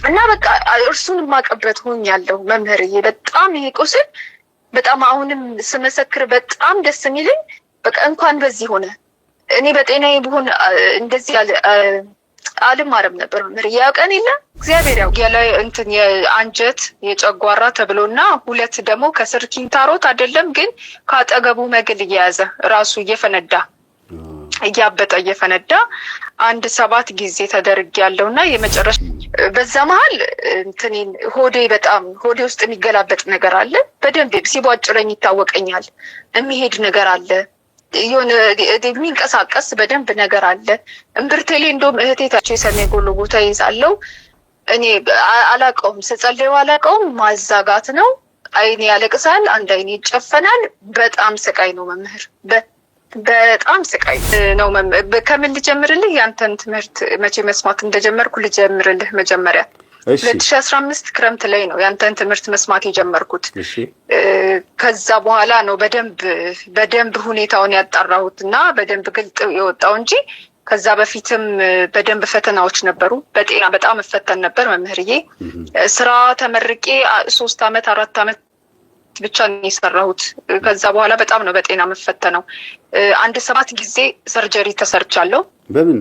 እና በቃ እርሱን ማቀበት ሆኛለሁ መምህርዬ። በጣም ይሄ ቁስል በጣም አሁንም ስመሰክር በጣም ደስ የሚለኝ በቃ እንኳን በዚህ ሆነ። እኔ በጤናዬ ብሆን እንደዚህ አልማርም ነበር መምህርዬ። ያውቀን የለ እግዚአብሔር ያው የላይ እንትን የአንጀት የጨጓራ ተብሎና ሁለት ደግሞ ከስር ኪንታሮት አይደለም ግን ካጠገቡ መግል እየያዘ ራሱ እየፈነዳ እያበጠ እየፈነዳ 1-7 ጊዜ ተደርግ ያለውና የመጨረሻ በዛ መሃል እንትኔን ሆዴ ውስጥ የሚገላበጥ ነገር አለ። በደንብ ሲቧጭረኝ ይታወቀኛል። የሚሄድ ነገር አለ። የሆነ የሚንቀሳቀስ በደንብ ነገር አለ። እምብርቴሌ እንደውም እህቴታቸው የሰሜ ጎሎ ቦታ ይዛለው። እኔ አላቀውም፣ ስጸልዩ አላቀውም። ማዛጋት ነው። አይኔ ያለቅሳል፣ አንድ አይኔ ይጨፈናል። በጣም ስቃይ ነው መምህር፣ በጣም ስቃይ ነው። ከምን ልጀምርልህ? ያንተን ትምህርት መቼ መስማት እንደጀመርኩ ልጀምርልህ። መጀመሪያ 2015 ክረምት ላይ ነው ያንተን ትምህርት መስማት የጀመርኩት። ከዛ በኋላ ነው በደንብ ሁኔታውን ያጣራሁት እና በደንብ ግልጥ የወጣው እንጂ ከዛ በፊትም በደንብ ፈተናዎች ነበሩ። በጤና በጣም እፈተን ነበር መምህርዬ። ስራ ተመርቄ 3 አመት 4 አመት ብቻ ነው የሰራሁት። ከዛ በኋላ በጣም ነው በጤና መፈተነው። 1-7 ጊዜ ሰርጀሪ ተሰርቻለሁ። በምን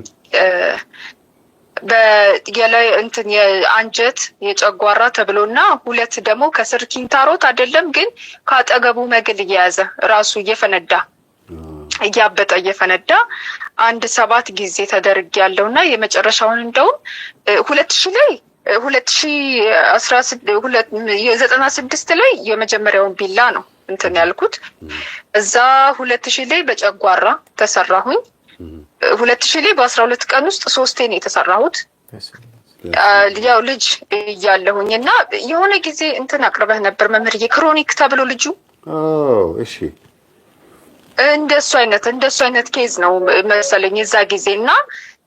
የላይ እንትን የአንጀት የጨጓራ ተብሎና ሁለት ደግሞ ከስር ኪንታሮት አይደለም ግን ካጠገቡ መግል እየያዘ ራሱ እየፈነዳ እያበጠ እየፈነዳ 1-7 ጊዜ ተደርግ ያለውና የመጨረሻውን እንደውም 2016 ላይ የመጀመሪያውን ቢላ ነው እንትን ያልኩት። እዛ 2000 ላይ በጨጓራ ተሰራሁኝ። 2000 ላይ በ12 ቀን ውስጥ 3 ነው የተሰራሁት። ያው ልጅ እያለሁኝ እና የሆነ ጊዜ እንትን አቅርበህ ነበር መምህርዬ፣ ክሮኒክ ተብሎ ልጁ እሺ እንደሱ አይነት ኬዝ ነው መሰለኝ የዛ ጊዜ። እና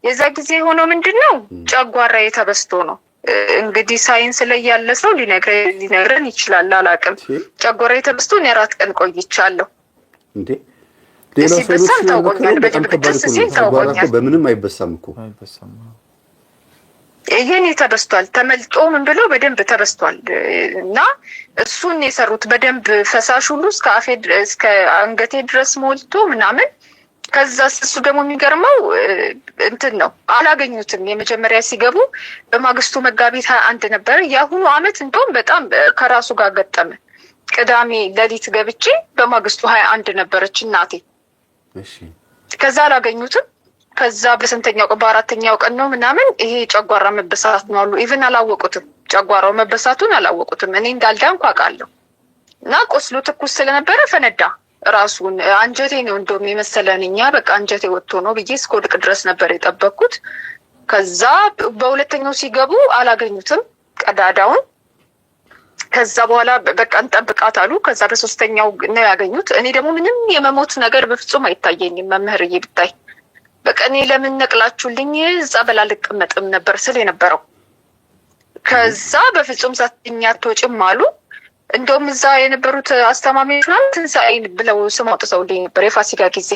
የዛ ጊዜ ሆኖ ምንድነው ጨጓራዬ ተበስቶ ነው። እንግዲህ ሳይንስ ላይ ያለ ሰው ሊነግረን ይችላል፣ አላውቅም። ጨጓራዬ ተበስቶ 4 ቀን ቆይቻለሁ። እንዴ ሌላ ሰው ታውቆኛል፣ በደንብ ደስ ሲል ታውቆኛል። በምንም አይበሳም እኮ ይሄን ተበስቷል። ተመልጦ ምን ብሎ በደንብ ተበስቷል። እና እሱን የሰሩት በደንብ ፈሳሽ ሁሉ እስከ አንገቴ ድረስ ሞልቶ ምናምን። ከዛ እሱ ደግሞ የሚገርመው እንትን ነው፣ አላገኙትም። የመጀመሪያ ሲገቡ በማግስቱ መጋቢት 21 ነበር። የአሁኑ አመት እንደውም በጣም ከራሱ ጋር ገጠመ። ቅዳሜ ሌሊት ገብቼ በማግስቱ 21 ነበረች እናቴ። ከዛ አላገኙትም። ከዛ በስንተኛው ቀን በ4ኛው ቀን ነው ምናምን ይሄ ጨጓራ መበሳት ነው አሉ። ኢቭን አላወቁትም፣ ጨጓራው መበሳቱን አላወቁትም። እኔ እንዳልዳንኩ አውቃለሁ። እና ቁስሉ ትኩስ ስለነበረ ፈነዳ ራሱን። አንጀቴ ነው እንደውም የመሰለን እኛ በቃ አንጀቴ ወጥቶ ነው ብዬ እስከወድቅ ድረስ ነበር የጠበቅኩት። ከዛ በሁለተኛው ሲገቡ አላገኙትም ቀዳዳውን። ከዛ በኋላ በቃ እንጠብቃት አሉ። ከዛ በ3ኛው ነው ያገኙት። እኔ ደግሞ ምንም የመሞት ነገር በፍጹም አይታየኝም መምህርዬ ብታይ። በቃ እኔ ለምን ነቅላችሁልኝ እዛ በላ ልቀመጥም ነበር ስል የነበረው። ከዛ በፍጹም ሳትኛ አትወጭም አሉ። እንደውም እዛ የነበሩት አስተማሚዎች ምናምን ትንሣኤን ብለው ስም አውጥተውልኝ ነበር የፋሲካ ጊዜ።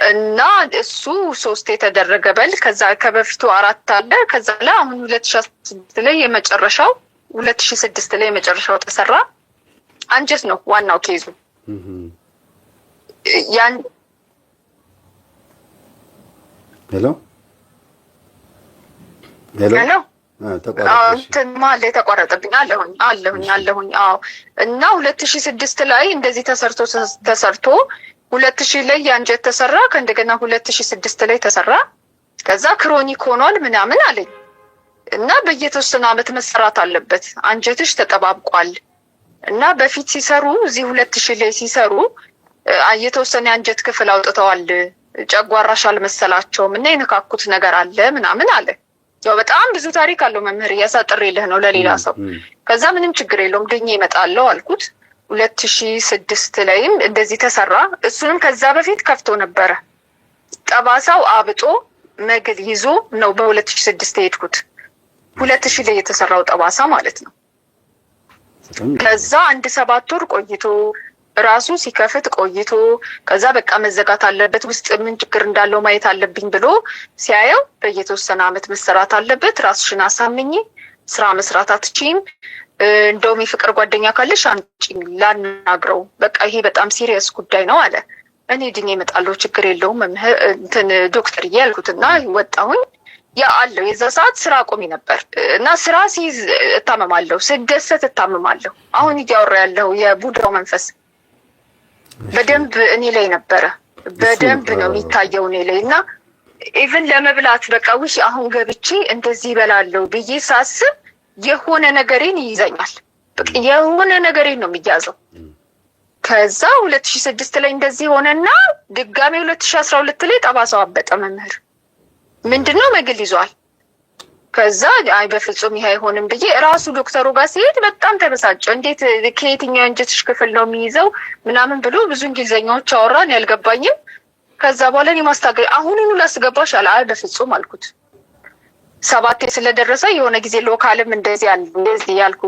እና እሱ 3 የተደረገ በል ከዛ ከበፊቱ 4 አለ። ከዛ ላይ አሁን 2006 ላይ የመጨረሻው 2006 ላይ የመጨረሻው ተሰራ። አንጀት ነው ዋናው ኬዙ። ያን ሄሎ ተቋረጠብኝ። አለሁኝ። አዎ። እና 2006 ላይ እንደዚህ ተሰርቶ 2000 ላይ የአንጀት ተሰራ። ከእንደገና 2006 ላይ ተሰራ። ከዛ ክሮኒክ ሆኗል ምናምን አለኝ። እና በየተወሰነ አመት መሰራት አለበት፣ አንጀትሽ ተጠባብቋል። እና በፊት ሲሰሩ እዚህ 2000 ላይ ሲሰሩ የተወሰነ የአንጀት ክፍል አውጥተዋል። ጨጓራሽ አልመሰላቸውም እና የነካኩት ነገር አለ ምናምን አለ። ያው በጣም ብዙ ታሪክ አለው መምህር፣ እያሳጥሬልህ ነው ለሌላ ሰው። ከዛ ምንም ችግር የለውም ድኜ እመጣለሁ አልኩት። 2006 ላይም እንደዚህ ተሰራ። እሱንም ከዛ በፊት ከፍቶ ነበረ። ጠባሳው አብጦ መግል ይዞ ነው በ2006 የሄድኩት። 2000 ላይ የተሰራው ጠባሳ ማለት ነው። ከዛ 1-7 ወር ቆይቶ ራሱ ሲከፍት ቆይቶ ከዛ በቃ መዘጋት አለበት ውስጥ ምን ችግር እንዳለው ማየት አለብኝ ብሎ ሲያየው በየተወሰነ አመት መሰራት አለበት። ራስሽን አሳምኚ፣ ስራ መስራት አትችይም፣ እንደውም የፍቅር ጓደኛ ካለሽ አንቺ ላናግረው፣ በቃ ይሄ በጣም ሲሪየስ ጉዳይ ነው አለ። እኔ ድኜ እመጣለሁ ችግር የለውም እንትን ዶክተር ያልኩትና ወጣሁኝ። ያ አለው የዛ ሰዓት ስራ ቆሚ ነበር እና ስራ ሲይዝ እታመማለሁ፣ ስደሰት እታመማለሁ። አሁን እያወራ ያለው የቡዳው መንፈስ በደንብ እኔ ላይ ነበረ። በደንብ ነው የሚታየው እኔ ላይ እና ኢቭን ለመብላት በቃ ውሽ አሁን ገብቼ እንደዚህ ይበላለሁ ብዬ ሳስብ የሆነ ነገሬን ይይዘኛል። በቃ የሆነ ነገሬን ነው የሚያዘው። ከዛ 2006 ላይ እንደዚህ ሆነና ድጋሜ 2012 ላይ ጠባሳው አበጠ። መምህር ምንድነው መግል ይዟል። ከዛ አይ በፍጹም ይሄ አይሆንም ብዬ ራሱ ዶክተሩ ጋር ሲሄድ በጣም ተበሳጨ። እንዴት ከየትኛው አንጀትሽ ክፍል ነው የሚይዘው ምናምን ብሎ ብዙ እንግሊዘኛዎች አወራን ያልገባኝም። ከዛ በኋላ እኔ ማስታገል አሁኑኑ ላስገባሽ አለ። አይ በፍጹም አልኩት። 7 ስለደረሰ የሆነ ጊዜ ሎካልም እንደዚህ ያልኩ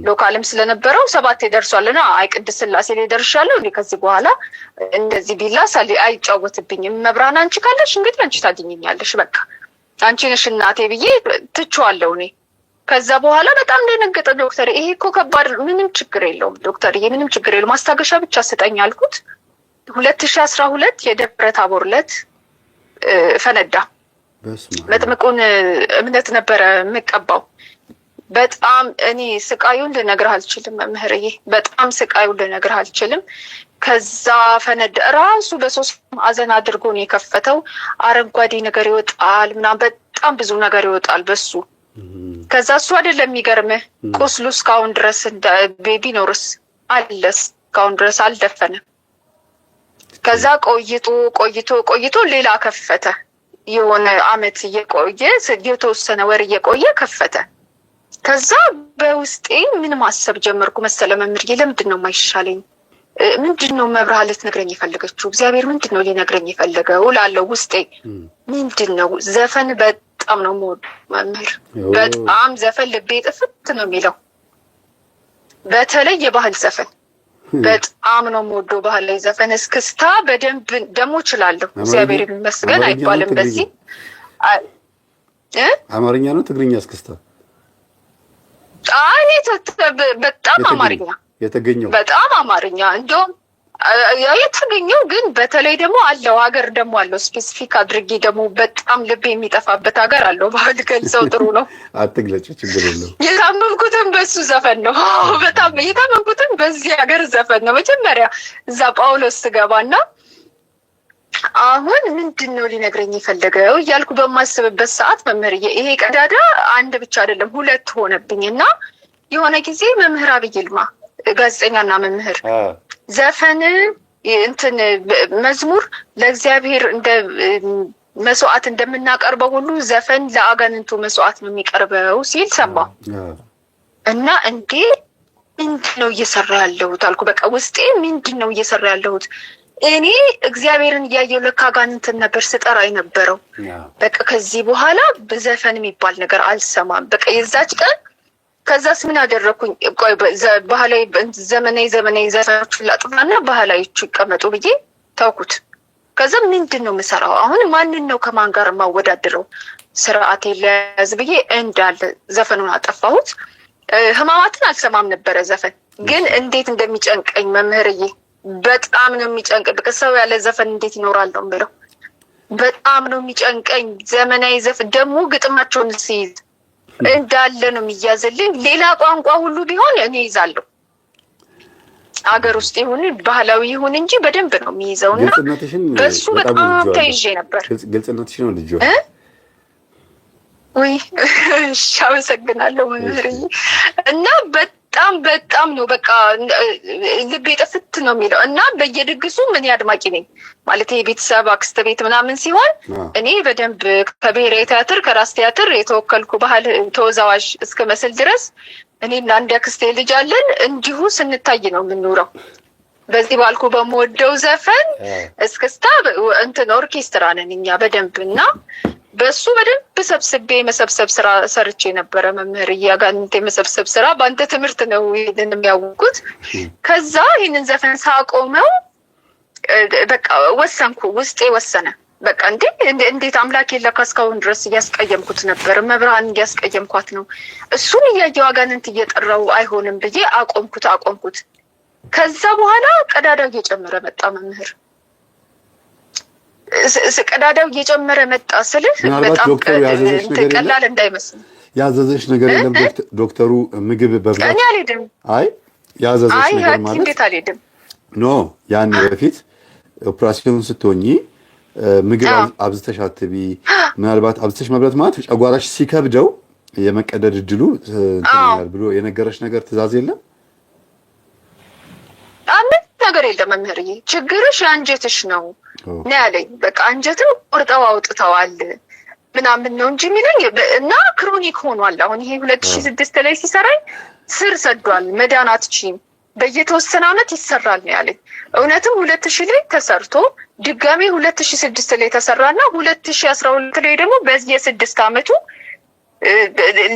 ሎካልም ስለነበረው 7 ደርሷልና አይ ቅድስት ስላሴ ላይ ደርሻለሁ እንዴ ከዚህ በኋላ እንደዚህ ቢላስ አይጫወትብኝም። መብራን አንቺ ካለሽ እንግዲህ አንቺ ታገኘኛለሽ በቃ አንቺ ነሽ እናቴ ብዬ ትቼዋለሁ እኔ። ከዛ በኋላ በጣም ደነገጠ ዶክተር። ይሄ እኮ ከባድ ምንም ችግር የለውም ዶክተር፣ ይሄ ምንም ችግር የለውም ማስታገሻ ብቻ ስጠኝ አልኩት። 2012 የደብረ ታቦር ዕለት ፈነዳ። መጥምቁን እምነት ነበረ የምቀባው። በጣም እኔ ስቃዩን ልነግርህ አልችልም መምህርዬ፣ በጣም ስቃዩን ልነግርህ አልችልም። ከዛ ፈነዳ። ራሱ በሶስት ማዕዘን አድርጎ ነው የከፈተው። አረንጓዴ ነገር ይወጣል ምናምን በጣም ብዙ ነገር ይወጣል በሱ። ከዛ እሱ አይደለም የሚገርምህ ቁስሉ እስካሁን ድረስ እንደ ቤቢ ኖርስ አለ እስካሁን ድረስ አልደፈነም። ከዛ ቆይቶ ሌላ ከፈተ። የሆነ አመት እየቆየ የተወሰነ ወር እየቆየ ከፈተ። ከዛ በውስጤ ምን ማሰብ ጀመርኩ መሰለ መምህርዬ፣ ለምንድን ነው የማይሻለኝ? ምንድን ነው መብርሃን ልትነግረኝ የፈለገችው? እግዚአብሔር ምንድን ነው ሊነግረኝ የፈለገው እላለሁ ውስጤ። ምንድን ነው ዘፈን በጣም ነው የምወደው መምህር፣ በጣም ዘፈን ልቤ ጥፍት ነው የሚለው። በተለይ የባህል ዘፈን በጣም ነው የምወደው። ባህላዊ ዘፈን እስክስታ በደንብ ደግሞ እችላለሁ። እግዚአብሔር ይመስገን አይባልም በዚህ አማርኛ ነው ትግርኛ እስክስታ? አይ በጣም አማርኛ የተገኘው በጣም አማርኛ እንደውም የተገኘው ግን በተለይ ደግሞ አለው ሀገር ደግሞ አለው ስፔሲፊክ አድርጌ ደግሞ በጣም ልብ የሚጠፋበት ሀገር አለው። ባህል ገልጸው ጥሩ ነው። አትግለጭ ችግር የለውም። የታመምኩትም በሱ ዘፈን ነው። በጣም የታመምኩትም በዚህ ሀገር ዘፈን ነው። መጀመሪያ እዛ ጳውሎስ ስገባና አሁን ምንድን ነው ሊነግረኝ የፈለገው እያልኩ በማስብበት ሰዓት መምህር ይሄ ቀዳዳ አንድ ብቻ አይደለም 2 ሆነብኝና የሆነ ጊዜ መምህር አብይ ይልማ ጋዜጠኛና መምህር ዘፈን እንትን መዝሙር ለእግዚአብሔር እንደ መስዋዕት እንደምናቀርበው ሁሉ ዘፈን ለአጋንንቱ መስዋዕት ነው የሚቀርበው ሲል ሰማሁ እና እንዴ ምንድን ነው እየሰራ ያለሁት አልኩ። በቃ ውስጤ ምንድን ነው እየሰራ ያለሁት? እኔ እግዚአብሔርን እያየሁ ለካ አጋንንትን ነበር ስጠራ የነበረው። በቃ ከዚህ በኋላ በዘፈን የሚባል ነገር አልሰማም። በቃ የዛች ቀን ከዛስ ምን አደረኩኝ? ቆይ ባህላዊ ዘመናዊ ዘፈኖችን ላጥፋና ባህላዊዎቹ ይቀመጡ ብዬ ተውኩት። ከዛ ምንድን ነው የምሰራው አሁን? ማንን ነው ከማን ጋር የማወዳድረው? ስርዓቴ ለያዝ ብዬ እንዳለ ዘፈኑን አጠፋሁት። ህማማትን አልሰማም ነበረ ዘፈን ግን እንዴት እንደሚጨንቀኝ መምህርዬ፣ በጣም ነው የሚጨንቅ። በቃ ሰው ያለ ዘፈን እንዴት ይኖራል ነው የምለው። በጣም ነው የሚጨንቀኝ። ዘመናዊ ዘፈን ደግሞ ግጥማቸውን ሲይዝ እንዳለ ነው የሚያዝልኝ። ሌላ ቋንቋ ሁሉ ቢሆን እኔ ይዛለሁ። አገር ውስጥ ይሁን ባህላዊ ይሁን እንጂ በደንብ ነው የሚይዘውና በሱ በጣም ተይዤ ነበር። ግልጽነትሽ ነው ልጅ ወይ አመሰግናለሁ መምህርዬ። እና በጣም ነው በቃ ልቤ ጥፍት ነው የሚለው እና በየድግሱ ምን አድማቂ ነኝ ማለት የቤተሰብ አክስት ቤት ምናምን ሲሆን እኔ በደንብ ከብሔራዊ ቲያትር ከራስ ቲያትር የተወከልኩ ባህል ተወዛዋዥ እስከ መስል ድረስ እኔና አንድ አክስቴ ልጅ አለን። እንዲሁ ስንታይ ነው የምንኖረው። በዚህ ባልኩ በመወደው ዘፈን እስክስታ እንትን ኦርኬስትራ ነን እኛ በደንብ እና በሱ በደንብ ሰብስቤ መሰብሰብ ስራ ሰርቼ ነበረ። መምህር ያጋንንት የመሰብሰብ ስራ በአንተ ትምህርት ነው ይሄንን የሚያውቁት። ከዛ ይሄንን ዘፈን ሳቆመው በቃ ወሰንኩ፣ ውስጤ ወሰነ። በቃ እንዴት አምላክ ለካ እስካሁን ድረስ እያስቀየምኩት ነበር፣ መብርሃን እያስቀየምኳት ነው። እሱን እያየው አጋንንት እየጠራው አይሆንም ብዬ አቆምኩት። ከዛ በኋላ ቀዳዳው እየጨመረ መጣ መምህር። ቀዳዳው እየጨመረ መጣ ስልህ በጣም ቀላል እንዳይመስል። ያዘዘሽ ነገር የለም ዶክተሩ? ምግብ በብዛት እኔ አልሄድም። አይ ያዘዘሽ ነገር ማለት እንዴት አልሄድም? ኖ ያኔ በፊት ኦፕራሲዮን ስትሆኚ ምግብ አብዝተሽ አትቢ። ምናልባት አብዝተሽ መብላት ማለት ጨጓራሽ ሲከብደው የመቀደድ እድሉ እንትናል ብሎ የነገረሽ ነገር ትእዛዝ የለም? ነገር የለም መምህርዬ፣ ችግርሽ አንጀትሽ ነው ያለኝ። በቃ አንጀትን ቆርጠው አውጥተዋል ምናምን ነው እንጂ የሚለኝ እና ክሮኒክ ሆኗል። አሁን ይሄ 2006 ላይ ሲሰራኝ ስር ሰዷል፣ መዳን አትችይም፣ በየተወሰነ ዓመት ይሰራል ነው ያለኝ። እውነትም 2000 ላይ ተሰርቶ ድጋሜ 2006 ላይ ተሰራና 2012 ላይ ደግሞ በየ6 ዓመቱ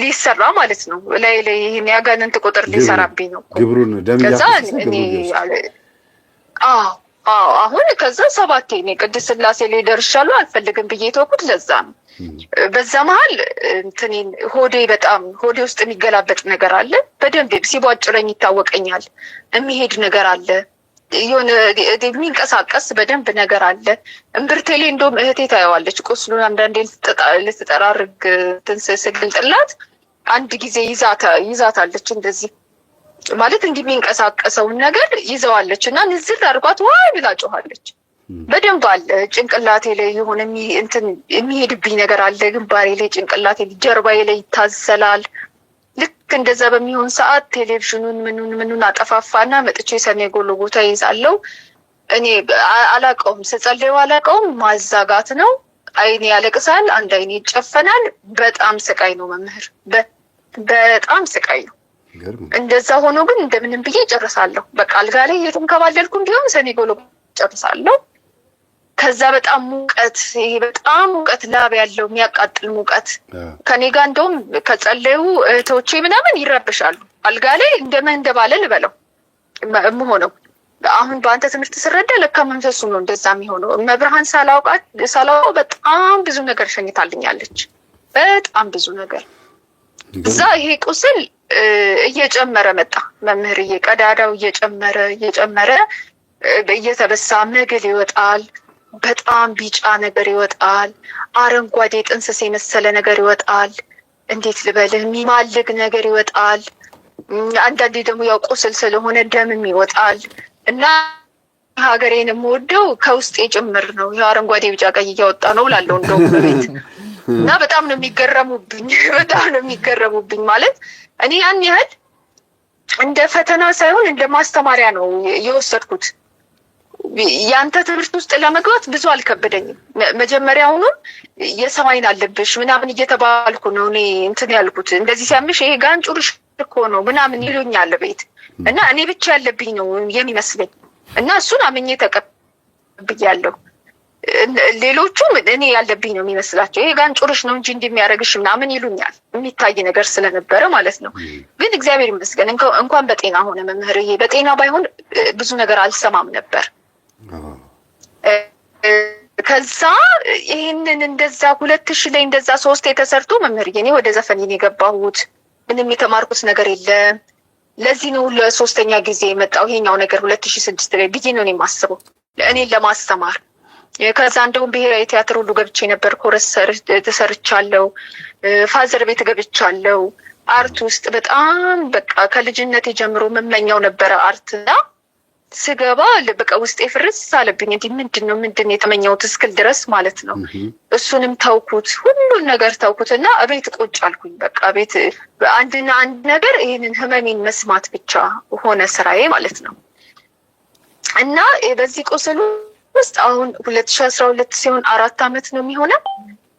ሊሰራ ማለት ነው። ላይ ይሄን ያጋንንት ቁጥር ሊሰራብኝ ነው ግብሩን ደም አሁን ከዛ 7 እኔ ቅድስት ሥላሴ ላይ ደርሻለሁ አልፈልግም ብዬ ተውኩት። ለዛ ነው በዛ መሀል ሆዴ ውስጥ የሚገላበጥ ነገር አለ። በደንብ ሲቧጭረኝ ይታወቀኛል። የሚሄድ ነገር አለ፣ የሆነ የሚንቀሳቀስ በደንብ ነገር አለ። እምብርቴ ላይ እንደውም እህቴ ታየዋለች ቁስሉን አንዳንዴ ልትጠራርግ ስግልጥላት አንድ ጊዜ ይዛታለች እንደዚህ ማለት የሚንቀሳቀሰውን ነገር ይዘዋለች እና ንዝር አድርጓት ዋይ ብላ ጮኻለች። በደንብ አለ ጭንቅላቴ ላይ የሆነ የሚሄድብኝ ነገር አለ። ግንባሬ ላይ፣ ጭንቅላቴ ላይ፣ ጀርባዬ ላይ ይታዘላል። ልክ እንደዛ በሚሆን ሰዓት ቴሌቪዥኑን ምኑን አጠፋፋና መጥቼ ሰኔ ጎልጎታ ይዛለው። እኔ አላውቀውም፣ ስጸልይ አላውቀውም። ማዛጋት ነው። አይኔ ያለቅሳል፣ አንድ አይኔ ይጨፈናል። በጣም ስቃይ ነው መምህር፣ በጣም ስቃይ ነው። እንደዛ ሆኖ ግን እንደምንም ብዬ ጨርሳለሁ። በቃ አልጋ ላይ የተንከባለልኩም ቢሆን ሰኔ ጎልጎታ ጨርሳለሁ። ከዛ በጣም ሙቀት ላብ ያለው የሚያቃጥል ሙቀት ከኔ ጋር እንደውም ከጸለዩ እህቶቼ ምናምን ይረብሻሉ። አልጋ ላይ እንደባለል በለው የምሆነው አሁን በአንተ ትምህርት ስረዳ ለካ መንፈሱ ነው እንደዛ የሚሆነው። መብርሃን ሳላውቀው በጣም ብዙ ነገር ሸኝታልኛለች። በጣም ብዙ ነገር እዛ ይሄ ቁስል እየጨመረ መጣ መምህርዬ። ቀዳዳው እየጨመረ እየተበሳ መግል ይወጣል። በጣም ቢጫ ነገር ይወጣል። አረንጓዴ ጥንስስ የመሰለ ነገር ይወጣል። እንዴት ልበልህ፣ የሚማልግ ነገር ይወጣል። አንዳንዴ ደግሞ ያው ቁስል ስለሆነ ደምም ይወጣል እና ሀገሬን የምወደው ከውስጤ ጭምር ነው። ያው አረንጓዴ ቢጫ ቀይ እያወጣ ነው ላለው እንደው ቤት እና በጣም ነው የሚገረሙብኝ ማለት እኔ ያን ያህል እንደ ፈተና ሳይሆን እንደ ማስተማሪያ ነው የወሰድኩት። ያንተ ትምህርት ውስጥ ለመግባት ብዙ አልከበደኝም። መጀመሪያውኑ የሰው ዓይን አለብሽ ምናምን እየተባልኩ ነው እኔ ያልኩት። እንደዚህ ሲያምሽ ይሄ ጋንጩርሽ እኮ ነው ምናምን ይሉኛል ቤት እና እኔ ብቻ ያለብኝ ነው የሚመስለኝ እና እሱን አምኜ ተቀብያለሁ። ሌሎቹም እኔ ያለብኝ ነው የሚመስላቸው። ይሄ ጋንጩርሽ ነው እንጂ እንደሚያደርግሽ ምናምን ይሉኛል፣ የሚታይ ነገር ስለነበረ ማለት ነው። ግን እግዚአብሔር ይመስገን እንኳን በጤና ሆነ መምህርዬ። በጤና ባይሆን ብዙ ነገር አልሰማም ነበር። ከዛ ይሄንን እንደዛ 2000 ላይ እንደዛ 3 የተሰርቶ መምህርዬ እኔ ወደ ዘፈን የገባሁት ምንም የተማርኩት ነገር የለም። ለዚህ ነው ለሶስተኛ ጊዜ የመጣው ይሄኛው ነገር 2006 ላይ ብዬ ነው የማስበው እኔን ለማስተማር። ከዛ እንደውም ብሔራዊ ቲያትር ሁሉ ገብቼ ነበር። ኮረስ ተሰርቻለሁ፣ ፋዘር ቤት ገብቻለሁ። አርት ውስጥ በጣም በቃ ከልጅነቴ ጀምሮ መመኛው ነበረ አርትና ስገባ በቃ ውስጤ ፍርስ አለብኝ። እንዴ ምንድን የተመኘሁት እስክል ድረስ ማለት ነው። እሱንም ተውኩት፣ ሁሉን ነገር ተውኩትና እቤት ቁጭ አልኩኝ። በቃ ቤት አንድ ነገር ይሄንን ህመሜን መስማት ብቻ ሆነ ስራዬ ማለት ነው። እና በዚህ ቁስሉ ውስጥ አሁን 2012 ሲሆን 4 አመት ነው የሚሆነው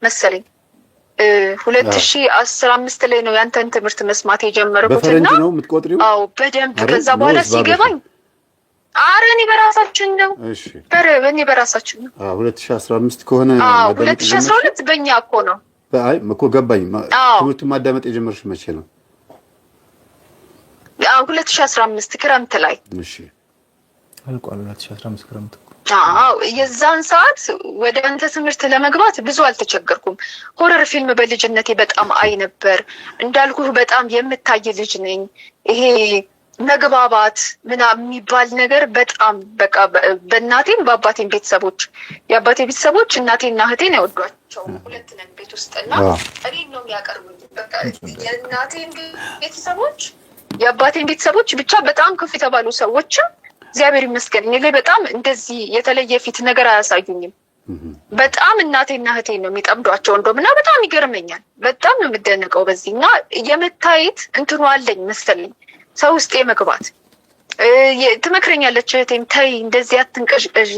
መሰለኝ። 2015 ላይ ነው ያንተን ትምህርት መስማት የጀመረኩትና በፈረንጅ ነው የምትቆጥሪው? አዎ በደንብ። ከዛ በኋላ ሲገባኝ እኔ በራሳችን ነው። እሺ እኔ በራሳችን ነው። 2015 ከሆነ 2012 በእኛ እኮ ነው። አይ እኮ ገባኝ። ትምህርቱን ማዳመጥ የጀመርሽ መቼ ነው? 2015 ክረምት ላይ። እሺ አልቋል 2015 ክረምት። የዛን ሰዓት ወደ አንተ ትምህርት ለመግባት ብዙ አልተቸገርኩም። ሆረር ፊልም በልጅነቴ በጣም አይ ነበር። እንዳልኩህ በጣም የምታይ ልጅ ነኝ። ይሄ መግባባት ምናምን የሚባል ነገር በጣም በቃ በእናቴም በአባቴም ቤተሰቦች የአባቴ ቤተሰቦች እናቴና እህቴን አይወዷቸው። ሁለት ነን ቤት ውስጥና እኔን ነው የሚያቀርቡኝ። በቃ የእናቴን ቤተሰቦች የአባቴን ቤተሰቦች ብቻ በጣም ከፍ የተባሉ ሰዎችም እግዚአብሔር ይመስገን እኔ ላይ በጣም እንደዚህ የተለየ ፊት ነገር አያሳዩኝም። በጣም እናቴና እህቴን ነው የሚጠምዷቸው እንደውም እና በጣም ይገርመኛል። በጣም ነው የምደነቀው በዚህ እና የመታየት እንትኑ አለኝ መሰለኝ ሰው ውስጥ የመግባት ትመክረኛለች እህቴም ተይ እንደዚህ አትንቀዥቀዢ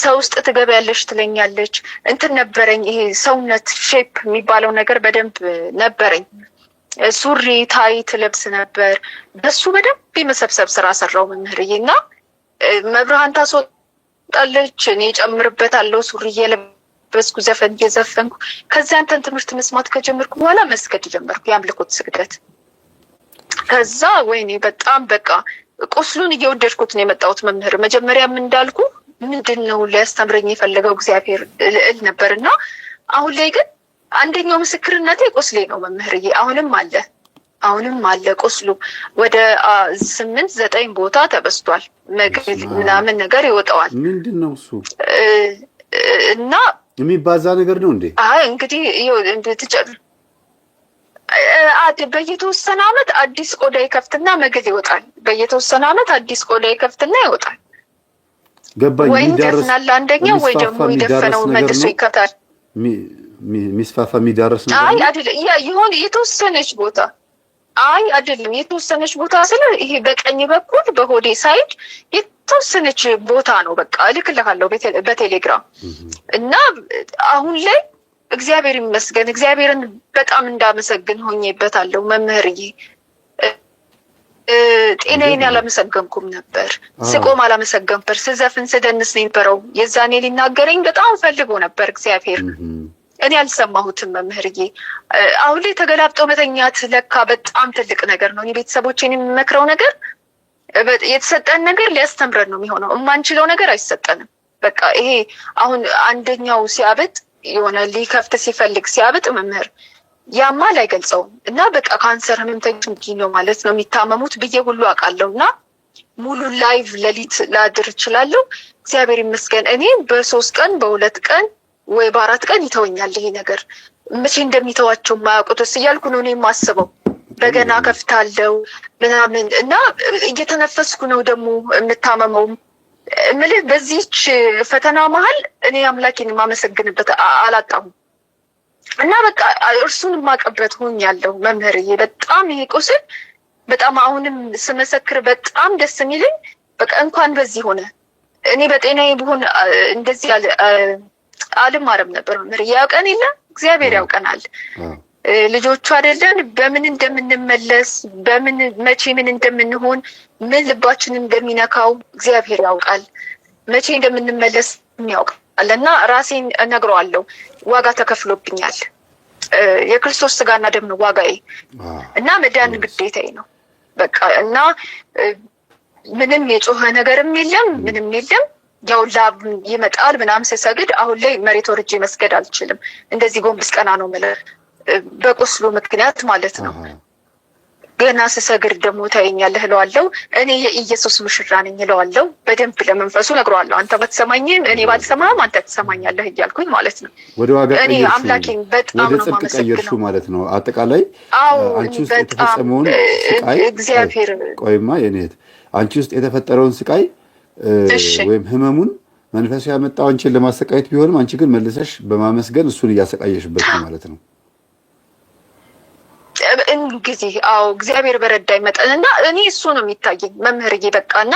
ሰው ውስጥ ትገቢያለሽ ትለኛለች። እንትን ነበረኝ ይሄ ሰውነት ሼፕ የሚባለው ነገር በደንብ ነበረኝ። ሱሪ ታይ ትለብስ ነበር። በሱ በደንብ የመሰብሰብ ስራ ሰራው መምህርዬ እና መብርሃን ታስወጣለች እኔ ጨምርበታለሁ ሱሪ እየለበስኩ ዘፈን እየዘፈንኩ ከዚያ አንተን ትምህርት መስማት ከጀመርኩ በኋላ መስገድ ጀመርኩ የአምልኮት ስግደት። ከዛ ወይኔ በጣም በቃ ቁስሉን እየወደድኩት ነው የመጣሁት መምህር። መጀመሪያም እንዳልኩ ምንድነው ሊያስተምረኝ የፈለገው እግዚአብሔር እል ነበርና አሁን ላይ ግን አንደኛው ምስክርነቴ ቁስሌ ነው መምህርዬ። አሁንም አለ ቁስሉ ወደ 8-9 ቦታ ተበስቷል። መግል ምናምን ነገር ይወጣዋል። ምንድነው እሱ? እና የሚባዛ ነገር ነው እንዴ? እንግዲህ በየተወሰነ ዓመት አዲስ ቆዳ ይከፍትና መግል ይወጣል። በየተወሰነ ዓመት አዲስ ቆዳ ይከፍትና ይወጣል። ወይ ይደፍናል አንደኛው ወይ ደግሞ ይደፈነው መልሶ ይከታል። ሚስፋፋ የሚዳረስ ነው። አይደለም ይሁን የተወሰነች ቦታ አይደለም የተወሰነች ቦታ ስለ ይሄ በቀኝ በኩል በሆዴ ሳይድ የተወሰነች ቦታ ነው። በቃ እልክልሃለሁ በቴሌግራም እና አሁን ላይ እግዚአብሔር ይመስገን እግዚአብሔርን በጣም እንዳመሰግን ሆኜበታለሁ መምህርዬ። ጤናዬን አላመሰገንኩም ነበር። ስቆም አላመሰገንኩም ነበር። ስዘፍን ስደንስ ነበረው። የዛኔ ሊናገረኝ በጣም ፈልጎ ነበር እግዚአብሔር። እኔ አልሰማሁትም መምህርዬ። አሁን ላይ ተገላብጦ መተኛት ለካ በጣም ትልቅ ነገር ነው። እኔ ቤተሰቦቼን የሚመክረው ነገር የተሰጠን ነገር ሊያስተምረን ነው የሚሆነው። የማንችለው ነገር አይሰጠንም። በቃ ይሄ አሁን አንደኛው ሲያበጥ የሆነ ሊከፍት ሲፈልግ ሲያበጥ መምህር ያማል አይገልጸውም እና በቃ ካንሰር ህመምተኞች ነው ማለት ነው የሚታመሙት ብዬ ሁሉ አውቃለሁ። እና ሙሉ ላይቭ ሌሊት ላድር እችላለሁ። እግዚአብሔር ይመስገን እኔ በ3 ቀን በ2 ቀን ወይ በ4 ቀን ይተወኛል ይሄ ነገር። መቼ እንደሚተዋቸው ማያውቁትስ እያልኩ ነው እኔ የማስበው። በገና ከፍታለሁ ምናምን እና እየተነፈስኩ ነው ደግሞ የምታመመው። ምልህ በዚህች ፈተና መሀል እኔ አምላኬን የማመሰግንበት አላጣሁም እና በቃ እርሱን የማቀበት ሆኛለሁ መምህርዬ። በጣም ይሄ ቁስል በጣም አሁንም ስመሰክር በጣም ደስ የሚለኝ በቃ እንኳን በዚህ ሆነ። እኔ በጤናዬ ብሆን እንደዚህ አልማርም ነበር መምህርዬ። ያውቀን የለ እግዚአብሔር ያውቀናል። ልጆቹ አይደለን በምን እንደምንመለስ በምን መቼ ምን እንደምንሆን ምን ልባችን እንደሚነካው እግዚአብሔር ያውቃል። መቼ እንደምንመለስ ያውቃል። እና ራሴን እነግረዋለሁ ዋጋ ተከፍሎብኛል። የክርስቶስ ስጋና ደም ነው ዋጋዬ እና መዳን ግዴታዬ ነው በቃ። እና ምንም የጮኸ ነገርም የለም ምንም የለም። ያው ላብ ይመጣል ምናምን ስሰግድ አሁን ላይ መሬት ወርጄ መስገድ አልችልም። እንደዚህ ጎንበስ ቀና ነው የምልህ በቁስሉ ምክንያት ማለት ነው። ገና ስሰግድ ደግሞ ታየኛለህ እለዋለሁ። እኔ የኢየሱስ ሙሽራ ነኝ እለዋለሁ። በደንብ ለመንፈሱ እነግረዋለሁ። አንተ ባትሰማኝም እኔ ባልሰማህም አንተ ትሰማኛለህ እያልኩኝ ማለት ነው። ወደ ዋጋ እኔ አምላኬን በጣም ነው የማመሰግነው ማለት ነው። አጠቃላይ አንቺ ውስጥ የተፈጸመውን ስቃይ እግዚአብሔር ቆይማ የኔት አንቺ ውስጥ የተፈጠረውን ስቃይ ወይም ህመሙን መንፈሱ ያመጣው አንቺን ለማሰቃየት ቢሆንም አንቺ ግን መልሰሽ በማመስገን እሱን እያሰቃየሽበት ነው ማለት ነው። እንግዲህ እግዚአብሔር በረዳኝ መጠንና እኔ እሱ ነው የሚታየኝ መምህርዬ በቃና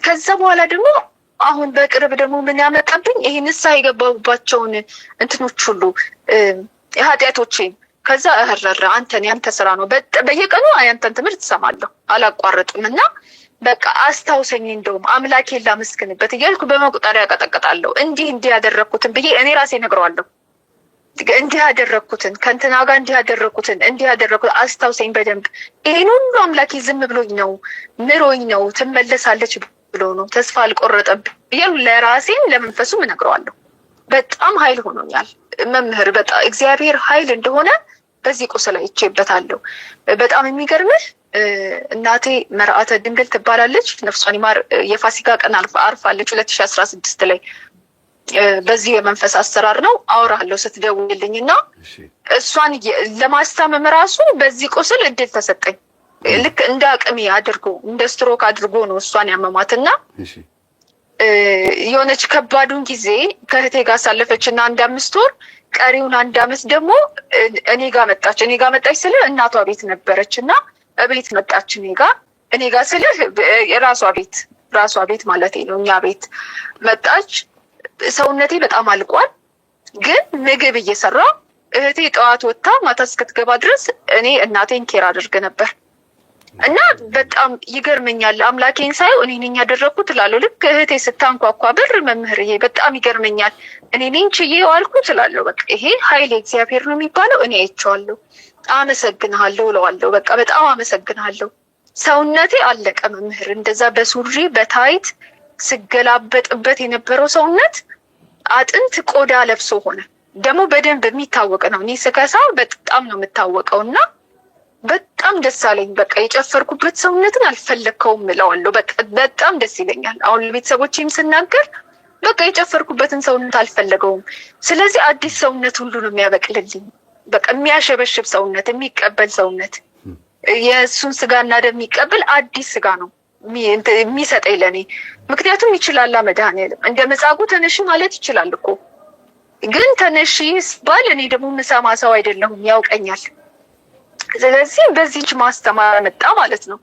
ከዛ በኋላ ደግሞ አሁን በቅርብ ደግሞ ምን ያመጣብኝ ይሄ ንስሐ የገባሁባቸውን እንትኖች ሁሉ ኃጢአቶቼን ከዛ አንተን ያንተ ስራ ነው በየቀኑ ያንተን ትምህርት እሰማለሁ አላቋረጥም እና በቃ አስታውሰኝ እንደውም አምላኬን ላመስግንበት እያልኩ በመቁጠሪያ ቀጠቀጣለሁ። እንዲህ ያደረኩትን ብዬ እኔ ራሴ ነግረዋለሁ። እንዲህ ያደረኩትን ከእንትና ጋር እንዲህ ያደረኩት አስታውሰኝ በደንብ። ይሄን ሁሉ አምላኬ ዝም ብሎኝ ነው ምሮኝ ነው ትመለሳለች ብሎ ነው ተስፋ አልቆረጠብኝ እያልኩ ለራሴም ለመንፈሱም እነግረዋለሁ። በጣም ኃይል ሆኖኛል መምህር። በጣም እግዚአብሔር ኃይል እንደሆነ በዚህ ቁስል አይቼበታለሁ። በጣም የሚገርምህ እናቴ መርዓተ ድንግል ትባላለች። ነፍሷን ይማር። የፋሲካ ቀን አርፋለች 2016 ላይ። በዚህ የመንፈስ አሰራር ነው አወራለሁ ስትደውልልኝ እና እሷን ለማስታመም ራሱ በዚህ ቁስል እድል ተሰጠኝ። ልክ እንደ አቅሜ አድርጎ እንደ ስትሮክ አድርጎ ነው እሷን ያመማትና የሆነች ከባዱን ጊዜ ከእህቴ ጋር አሳለፈች እና 1 ወር ቀሪውን 1 ዓመት ደግሞ እኔ ጋር መጣች ስለ እናቷ ቤት ነበረች እና ቤት መጣች እኔ ጋር ስለ ራሷ ቤት ማለት ነው እኛ ቤት መጣች። ሰውነቴ በጣም አልቋል፣ ግን ምግብ እየሰራሁ እህቴ ጠዋት ወጥታ ማታ እስክትገባ ድረስ እኔ እናቴን ኬር አድርግ ነበር እና በጣም ይገርመኛል። አምላኬን ሳየው እኔ ነኝ ያደረኩት እላለሁ። ልክ እህቴ ስታንኳኳ በር መምህር ይሄ በጣም ይገርመኛል። እኔ ነኝ ችዬው አልኩት እላለሁ። በቃ ይሄ ኃይል እግዚአብሔር ነው የሚባለው። እኔ አይቼዋለሁ። አመሰግንሃለሁ እለዋለሁ። በቃ በጣም አመሰግንሃለሁ። ሰውነቴ አለቀ መምህር። እንደዛ በሱሪ በታይት ስገላበጥበት የነበረው ሰውነት አጥንት ቆዳ ለብሶ ሆነ። ደግሞ በደንብ የሚታወቅ ነው። እኔ ስከሳ በጣም ነው የምታወቀው እና በጣም ደስ አለኝ። በቃ የጨፈርኩበት ሰውነትን አልፈለግከውም እለዋለሁ። በጣም ደስ ይለኛል። አሁን ለቤተሰቦቼም ስናገር በቃ የጨፈርኩበትን ሰውነት አልፈለገውም። ስለዚህ አዲስ ሰውነት ሁሉ ነው የሚያበቅልልኝ። በቃ የሚያሸበሽብ ሰውነት፣ የሚቀበል ሰውነት፣ የእሱን ስጋና ደም የሚቀበል አዲስ ስጋ ነው የሚሰጠኝ ለኔ። ምክንያቱም ይችላል መድኃኒዓለም እንደ መጻጉዕ ተነሺ ማለት ይችላል እኮ፣ ግን ተነሺ ስባል እኔ ደግሞ ምሰማ ሰው አይደለሁም፣ ያውቀኛል። ስለዚህ በዚህች ማስተማር መጣ ማለት ነው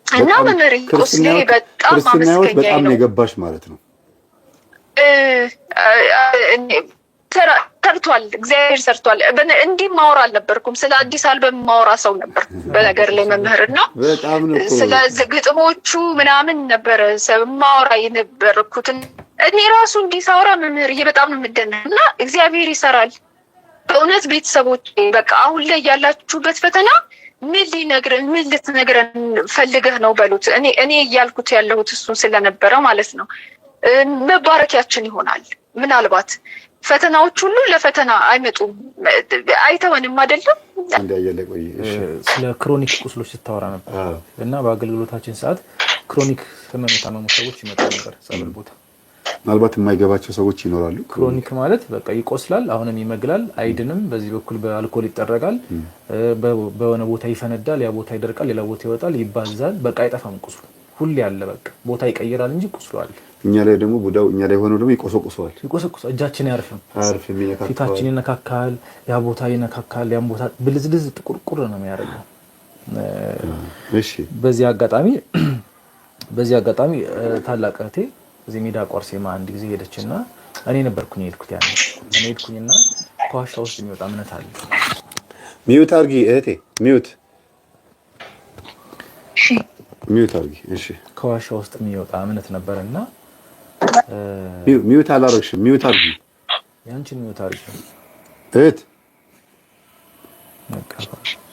እና መምህር ቁስሌ በጣም ማመስገኛዬ ነው። የገባሽ ማለት ነው። ሰርቷል፣ እግዚአብሔር ሰርቷል። እንዲህ ማወራ አልነበርኩም። ስለ አዲስ አልበም ማወራ ሰው ነበር በነገር ላይ መምህርና ስለ ግጥሞቹ ምናምን ነበረ ማወራ የነበርኩት። እኔ ራሱ እንዲህ ሳወራ መምህር በጣም ነው የምደነው እና እግዚአብሔር ይሰራል በእውነት። ቤተሰቦች በቃ አሁን ላይ ያላችሁበት ፈተና ምን ልትነግረን ፈልገህ ነው በሉት። እኔ እያልኩት ያለሁት እሱን ስለነበረ ማለት ነው። መባረኪያችን ይሆናል። ምናልባት ፈተናዎች ሁሉ ለፈተና አይመጡም፣ አይተወንም አይደለም። ስለ ክሮኒክ ቁስሎች ስታወራ ነበር እና በአገልግሎታችን ሰዓት ክሮኒክ ህመም የታመሙ ሰዎች ይመጣ ነበር ጸበል ቦታ። ምናልባት የማይገባቸው ሰዎች ይኖራሉ። ክሮኒክ ማለት በቃ ይቆስላል፣ አሁንም ይመግላል፣ አይድንም። በዚህ በኩል በአልኮል ይጠረጋል፣ በሆነ ቦታ ይፈነዳል፣ ያ ቦታ ይደርቃል፣ ሌላ ቦታ ይወጣል፣ ይባዛል። በቃ አይጠፋም ቁስሉ ሁሌ አለ። በቃ ቦታ ይቀይራል እንጂ ቁስሉ አለ። እኛ ላይ ደግሞ ቡዳው እኛ ላይ ሆኖ ደግሞ ይቆሰቁሰዋል። እጃችን አያርፍም፣ ፊታችን ይነካካል፣ ያ ቦታ ይነካካል፣ ያን ቦታ ብልዝልዝ ጥቁርቁር ነው የሚያደርገው። እሺ በዚህ አጋጣሚ ታላቅ እህቴ እዚህ ሚዳቋ አርሴማ አንድ ጊዜ ሄደችና እኔ ነበርኩኝ የሄድኩት። እኔ ሄድኩኝና ከዋሻ ውስጥ የሚወጣ እምነት አለ። ሚዩት አርጊ እህቴ፣ ሚዩት አርጊ። እሺ ከዋሻ ውስጥ የሚወጣ እምነት ነበርና ሚዩት አላረግሽም። ሚዩት አርጊ፣ ያንቺን ሚዩት አርጊ እህት።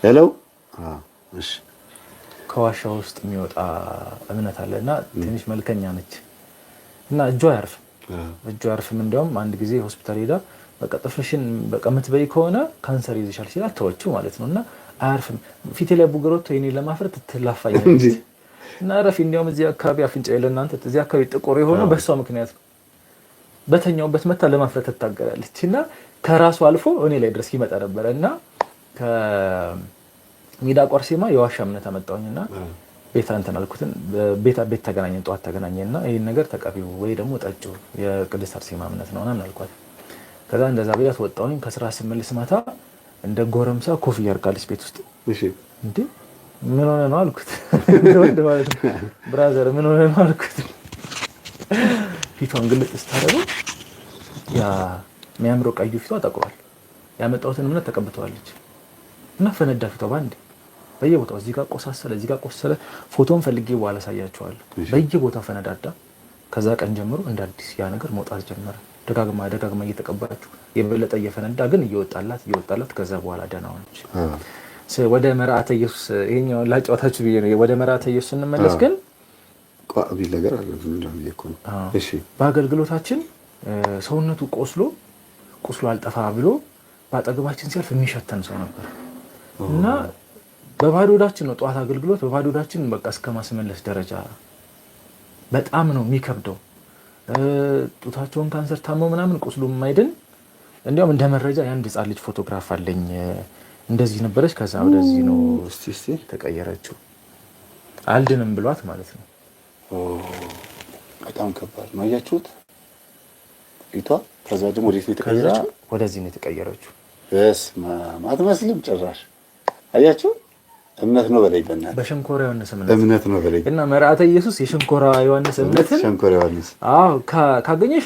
ሄሎ። እሺ ከዋሻ ውስጥ የሚወጣ እምነት አለና ትንሽ መልከኛ ነች እና እጇ አያርፍም። እንደውም አንድ ጊዜ ሆስፒታል ሄዳ በቃ ጥፍርሽን በቃ የምትበይ ከሆነ ካንሰር ይዘሻል ሲላት ተወችው ማለት ነው። እና አያርፍም። ፊቴ ላይ ቡገር ወጥቶ የኔ ለማፍረት ትላፋኛለች እና ረፊ እንዲያውም እዚህ አካባቢ አፍንጫ ለእናንተ እዚህ አካባቢ ጥቁር የሆነው በሷ ምክንያት ነው። በተኛውበት መታ ለማፍረት ትታገላለች እና ከራሱ አልፎ እኔ ላይ ድረስ ይመጣ ነበር እና ከሚዳቋ አርሴማ የዋሻ እምነት አመጣሁኝና ቤት አንተን አልኩትን ቤት ተገናኘን። ጠዋት ተገናኘንና ይሄን ነገር ተቀቢው ወይ ደግሞ ጠጪው የቅድስት አርሴማ እምነት ነው ምናምን አልኳት። ከዛ እንደዛ ብያት ወጣሁኝ። ከስራ ስመልስ ማታ እንደ ጎረምሳ ኮፍያ አድርጋለች ቤት ውስጥ። እሺ እንዴ ምን ሆነ ነው አልኩት። እንደወንድ ማለት ነው ብራዘር ምን ሆነ ነው አልኩት። ፊቷን ግልጥ ስታደርገው ያ የሚያምረው ቀዩ ፊቷ ጠቁሯል። ያመጣሁትን እምነት ተቀብተዋለች እና ፈነዳ ፊቷ ባንዴ። በየቦታው እዚህ ጋር ቆሳሰለ፣ እዚህ ጋር ቆሰለ። ፎቶን ፈልጌ በኋላ አሳያቸዋለሁ። በየቦታው ፈነዳዳ። ከዛ ቀን ጀምሮ እንደ አዲስ ያ ነገር መውጣት ጀመረ። ደጋግማ እየተቀባችሁ የበለጠ እየፈነዳ ግን እየወጣላት ከዛ በኋላ ደህና ሆነች። ወደ መርዓተ ኢየሱስ ይሄኛው ላጫወታችሁ ብዬ ነው። ወደ መርዓተ ኢየሱስ እንመለስ። ግን ቋቢ ነገር አለ እሺ በአገልግሎታችን ሰውነቱ ቁስሎ አልጠፋ ብሎ በአጠገባችን ሲያልፍ የሚሸተን ሰው ነበር እና በባዶ ሆዳችን ነው ጠዋት አገልግሎት በባዶ ሆዳችን በቃ እስከ ማስመለስ ደረጃ በጣም ነው የሚከብደው። ጡታቸውን ካንሰር ታመው ምናምን ቁስሉ የማይድን እንዲያውም እንደ መረጃ የአንድ ህጻን ልጅ ፎቶግራፍ አለኝ። እንደዚህ ነበረች፣ ከዛ ወደዚህ ነው ተቀየረችው። አልድንም ብሏት ማለት ነው። በጣም ከባድ ነው። አያችሁት ፊቷ። ከዛ ደግሞ ወዴት ነው የተቀየረችው? ወደዚህ ነው የተቀየረችው። አትመስልም ጭራሽ። አያችሁ እምነት ነው በላይ በእናትህ በሸንኮራ ዮሐንስ እምነት ነው በላይ እና መርዓተ ኢየሱስ የሸንኮራ ዮሐንስ እምነትን ሸንኮራ ዮሐንስ ካገኘሽ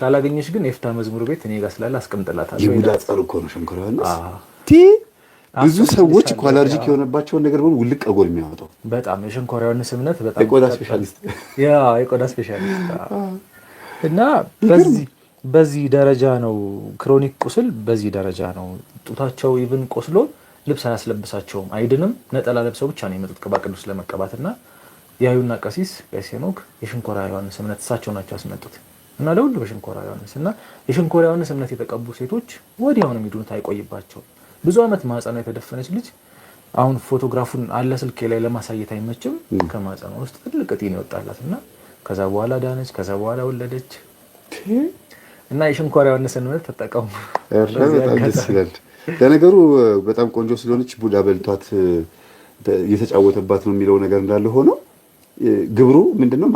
ካላገኘሽ ግን የፍታ መዝሙር ቤት እኔ ጋር ስላለ አስቀምጥላታለሁ። ይሁዳ ጸሩ እኮ ነው ሸንኮራ ዮሐንስ። ብዙ ሰዎች እኮ አለርጂክ የሆነባቸውን ነገር በሙሉ ውልቅ አጎል የሚያወጣው በጣም የሸንኮራ ዮሐንስ እምነት በጣም የቆዳ ስፔሻሊስት የቆዳ ስፔሻሊስት እና በዚህ ደረጃ ነው ክሮኒክ ቁስል በዚህ ደረጃ ነው። ጡታቸው ይብን ቆስሎ ልብስ አያስለብሳቸውም፣ አይድንም። ነጠላ ለብሰው ብቻ ነው የመጡት ቅባ ቅዱስ ለመቀባትና ያዩና ቀሲስ ሄኖክ የሸንኮራ ዮሐንስ እምነት እሳቸው ናቸው ያስመጡት እና ለሁሉ በሸንኮራ ዮሐንስ እና የሸንኮራ ዮሐንስ እምነት የተቀቡ ሴቶች ወዲያው ነው የሚድኑት፣ አይቆይባቸው። ብዙ አመት ማህፀኗ የተደፈነች ልጅ አሁን ፎቶግራፉን አለ ስልኬ ላይ ለማሳየት አይመችም። ከማህፀኗ ውስጥ ትልቅ እጢ ነው የወጣላትና ከዛ በኋላ ዳነች፣ ከዛ በኋላ ወለደች እና የሸንኮራ ዮሐንስ እምነት ተጠቀሙ። ለነገሩ በጣም ቆንጆ ስለሆነች ቡዳ በልቷት እየተጫወተባት ነው የሚለው ነገር እንዳለ ሆኖ ግብሩ ምንድነው?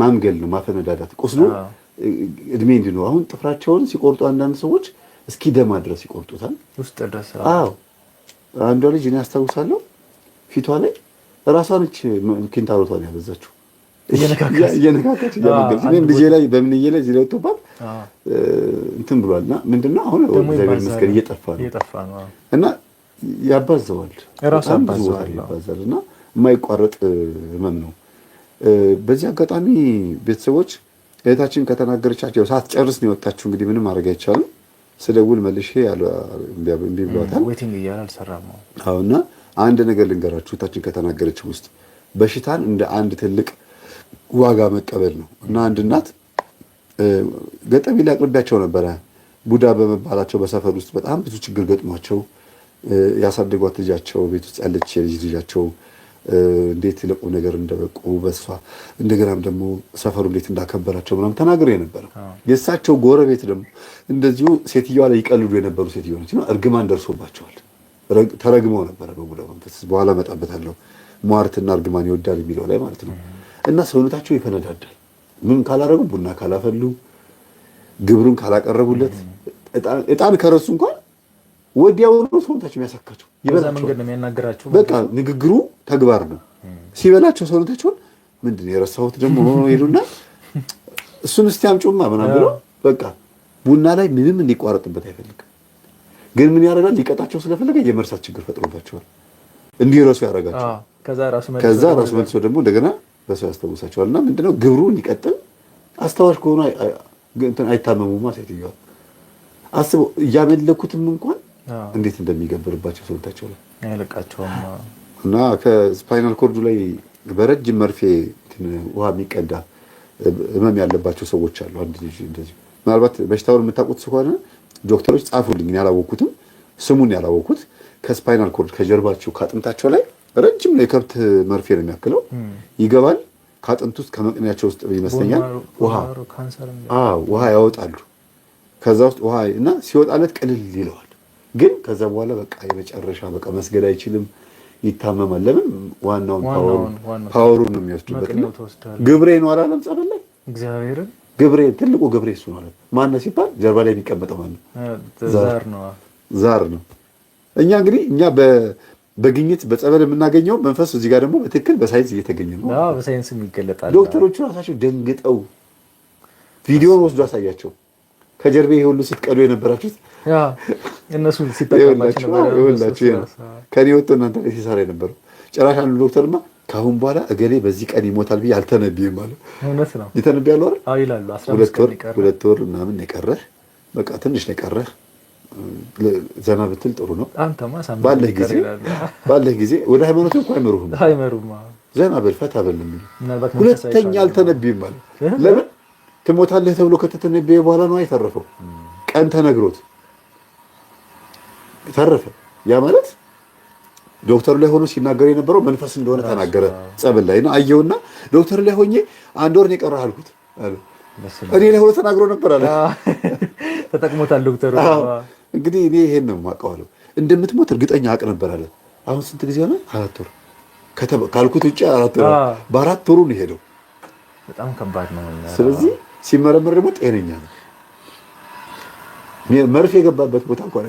ማምገል ነው፣ ማፈነዳዳት። ቁስሉ እድሜ እንዲኖር አሁን ጥፍራቸውን ሲቆርጡ አንዳንድ ሰዎች እስኪ ደማ ድረስ ይቆርጡታል ውስጥ ድረስ። አዎ አንዷ ልጅ እኔ አስታውሳለሁ ፊቷ ላይ ራሷን እቺ ኪንታሮቷን ያበዛችው እየነካካች እኔም ልጄ ላይ በምንዬ ላይ እዚህ ላይ ወጥቶባት እንትን ብሏልና ምንድነው አሁን እግዚአብሔር ይመስገን እየጠፋ ነው እና ያባዘዋል ራሱን ያባዛልና የማይቋረጥ ህመም ነው። በዚህ አጋጣሚ ቤተሰቦች እህታችን ከተናገረቻቸው ሳትጨርስ ነው የወጣችው። እንግዲህ ምንም ማድረግ አይቻልም። ስደውል መልሼ ያለ እምቢ ብሏታል። ዌቲንግ እያለ አልሰራም ነው። አዎና አንድ ነገር ልንገራችሁ። እህታችን ከተናገረችው ውስጥ በሽታን እንደ አንድ ትልቅ ዋጋ መቀበል ነው እና አንድ እናት ገጠሚ ላይ አቅርቢያቸው ነበረ። ቡዳ በመባላቸው በሰፈር ውስጥ በጣም ብዙ ችግር ገጥሟቸው ያሳደጓት ልጃቸው ቤት ውስጥ ያለች የልጅ ልጃቸው እንዴት ለቁም ነገር እንደበቁ በሷ እንደገናም ደግሞ ሰፈሩ እንዴት እንዳከበራቸው ምናምን ተናግሬ ነበር። የእሳቸው ጎረቤት ደግሞ እንደዚሁ ሴትዮዋ ላይ ይቀልዱ የነበሩ ሴትዮ ነች እና እርግማን ደርሶባቸዋል። ተረግመው ነበረ በቡዳ መንፈስ። በኋላ እመጣበታለሁ ሟርትና እርግማን ይወዳል የሚለው ላይ ማለት ነው። እና ሰውነታቸው ይፈነዳዳል። ምን ካላረጉ፣ ቡና ካላፈሉ፣ ግብሩን ካላቀረቡለት፣ እጣን ከረሱ እንኳን ወዲያው ነው ሰውነታቸው የሚያሳካቸው። ይበዛ መንገድ ነው የሚያናገራቸው። በቃ ንግግሩ ተግባር ነው። ሲበላቸው ሰውነታቸውን ምንድን ነው የረሳሁት ደግሞ ሄዱና እሱን እስቲ አምጪውማ ምናምን ብለው በቃ ቡና ላይ ምንም እንዲቋረጥበት አይፈልግም። ግን ምን ያደርጋል? ሊቀጣቸው ስለፈለገ የመርሳት ችግር ፈጥሮባቸዋል። እንዲረሱ ያደርጋቸዋል። ከዛ ራሱ መልሶ ደግሞ እንደገና በሰው ያስታውሳቸዋልና ምንድነው ግብሩ እንዲቀጥል አስተዋሽ ከሆነ አይታመሙማ። ሴትዮዋ አስበው እያመለኩትም እንኳን እንዴት እንደሚገብርባቸው ሰውነታቸው ላይ አይለቃቸውም። እና ከስፓይናል ኮርዱ ላይ በረጅም መርፌ ውሃ የሚቀዳ ህመም ያለባቸው ሰዎች አሉ። አንድ ልጅ እንደዚህ ምናልባት በሽታውን የምታውቁት ከሆነ ዶክተሮች ጻፉልኝ፣ ያላወኩትም ስሙን ያላወኩት ከስፓይናል ኮርድ ከጀርባቸው ከአጥንታቸው ላይ ረጅም ነው የከብት መርፌ ነው የሚያክለው ይገባል። ከአጥንት ውስጥ ከመቅኒያቸው ውስጥ ይመስለኛል ውሃ ያወጣሉ። ከዛ ውስጥ ውሃ እና ሲወጣለት ቅልል ይለዋል። ግን ከዛ በኋላ በቃ የመጨረሻ በቃ መስገድ አይችልም፣ ይታመማል። ለምን? ዋናውን ፓወሩን ነው የሚወስዱበት። ግብሬ ነው አላለም ጸበል ላይ እግዚአብሔርን ግብሬ ትልቁ ግብሬ እሱ ማለት ማነው ሲባል ጀርባ ላይ የሚቀመጠው ማለት ነው ዛር ነው። እኛ እንግዲህ በግኝት በጸበል የምናገኘው መንፈስ እዚህ ጋር ደግሞ በትክክል በሳይንስ እየተገኘ ነው። አዎ በሳይንስም ይገለጣል። ዶክተሮቹ ራሳቸው ደንግጠው ቪዲዮን ወስዶ አሳያቸው። ከጀርቤ ይሄ ሁሉ ስትቀዱ የነበራችሁት እነሱ ሲጠቀማችሁ ነበር። ከኔ ወጥቶ እናንተ ላይ ሲሰራ የነበረው ጭራሽ አንዱ ዶክተርማ ከአሁን በኋላ እገሌ በዚህ ቀን ይሞታል ብዬ አልተነብይም አለ። እውነት ነው። ይተነብያሉ አይደል? አዎ ይላሉ። 2 ወር ምናምን የቀረህ በቃ ትንሽ ነው የቀረህ። ዘና ብትል ጥሩ ነው። አንተማ ባለህ ጊዜ ወደ ሃይማኖት እንኳን አይመሩም። ዘና በል ፈታ በል የሚሉ ሁለተኛ አልተነብይም አለ። ለምን ትሞታለህ ተብሎ ከተተነበየ በኋላ ነው የተረፈው። ቀን ተነግሮት ተረፈ። ያ ማለት ዶክተር ላይ ሆኖ ሲናገር የነበረው መንፈስ እንደሆነ ተናገረ። ጸበል ላይ ነው አየውና ዶክተር ላይ ሆኜ 1 ወር ነው የቀረህ አልኩት አለ። እኔ ላይ ሆኖ ተናግሮ ነበር አለ። ተጠቅሞታል ዶክተሩ። እንግዲህ እኔ ይሄን ነው የማውቀው። እንደምትሞት እርግጠኛ አውቅ ነበር አለ። አሁን ስንት ጊዜ ሆነ? 4 ወር ካልኩት ውጪ 4 ወር በ4 ወሩ ነው ሄደው። በጣም ከባድ ነው። ስለዚህ ሲመረመር ደግሞ ጤነኛ ነው። መርፌ የገባበት ቦታ እንኳን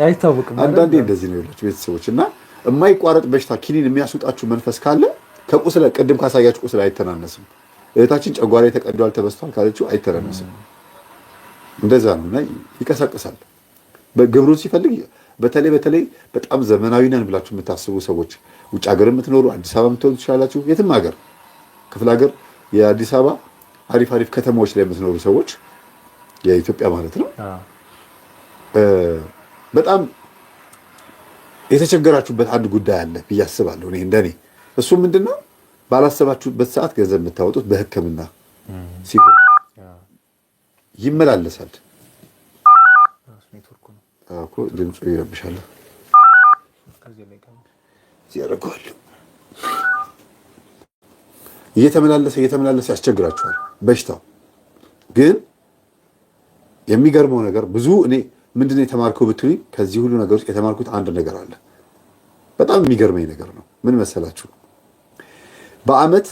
አይታወቅም። አንዳንዴ እንደዚህ ነው ያላችሁ ቤተሰቦች። እና የማይቋረጥ በሽታ ኪኒን የሚያስወጣችሁ መንፈስ ካለ ከቁስለ ቅድም ካሳያችሁ ቁስለ አይተናነስም። እህታችን ጨጓራ ተቀዷል ተበስቷል ካለችው አይተናነስም። እንደዛ ነው እና ይቀሰቅሳል። በግብሩን ሲፈልግ በተለይ በጣም ዘመናዊ ነን ብላችሁ የምታስቡ ሰዎች ውጭ ሀገር የምትኖሩ አዲስ አበባ የምትሆኑ ትችላላችሁ። የትም ሀገር ክፍለ ሀገር የአዲስ አበባ አሪፍ ከተሞች ላይ የምትኖሩ ሰዎች የኢትዮጵያ ማለት ነው በጣም የተቸገራችሁበት አንድ ጉዳይ አለ ብዬ አስባለሁ። እኔ እንደኔ እሱ ምንድነው ባላሰባችሁበት ሰዓት ገንዘብ የምታወጡት በሕክምና ሲሆን ይመላለሳል። እኮ ድምፁ ይረብሻል። ያረጋል እየተመላለሰ ያስቸግራችኋል በሽታው። ግን የሚገርመው ነገር ብዙ እኔ ምንድነው የተማርከው ብትሉኝ ከዚህ ሁሉ ነገር ውስጥ የተማርኩት አንድ ነገር አለ። በጣም የሚገርመኝ ነገር ነው። ምን መሰላችሁ? በአመት